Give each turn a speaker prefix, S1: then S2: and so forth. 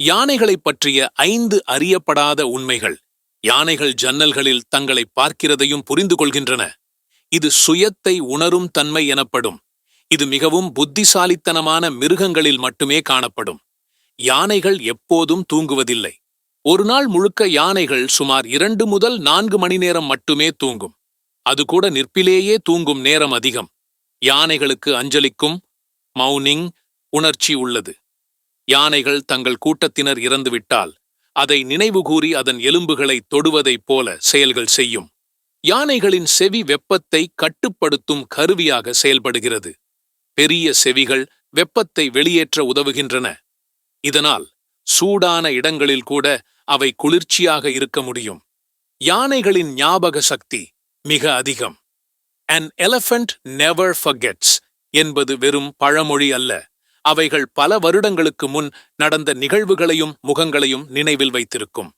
S1: யானைகளைப் பற்றிய 5 அறியப்படாத உண்மைகள். யானைகள் ஜன்னல்களில் தங்களை பார்க்கிறதையும் புரிந்து கொள்கின்றன. இது சுயத்தை உணரும் தன்மை எனப்படும். இது மிகவும் புத்திசாலித்தனமான மிருகங்களில் மட்டுமே காணப்படும். யானைகள் எப்போதும் தூங்குவதில்லை. ஒரு நாள் முழுக்க யானைகள் சுமார் 2 முதல் 4 மணி நேரம் மட்டுமே தூங்கும். அது கூட நிற்பிலேயே தூங்கும் நேரம் அதிகம். யானைகளுக்கு அஞ்சலிக்கும் மௌனிங் உணர்ச்சி உள்ளது. யானைகள் தங்கள் கூட்டத்தினர் இறந்துவிட்டால் அதை நினைவுகூறி அதன் எலும்புகளை தொடுவதைப் போல செயல்கள் செய்யும். யானைகளின் செவி வெப்பத்தை கட்டுப்படுத்தும் கருவியாக செயல்படுகிறது. பெரிய செவிகள் வெப்பத்தை வெளியேற்ற உதவுகின்றன. இதனால் சூடான இடங்களில் கூட அவை குளிர்ச்சியாக இருக்க முடியும். யானைகளின் ஞாபக சக்தி மிக அதிகம். An elephant never forgets என்பது வெறும் பழமொழி அல்ல. அவைகள் பல வருடங்களுக்கு முன் நடந்த நிகழ்வுகளையும் முகங்களையும் நினைவில் வைத்திருக்கும்.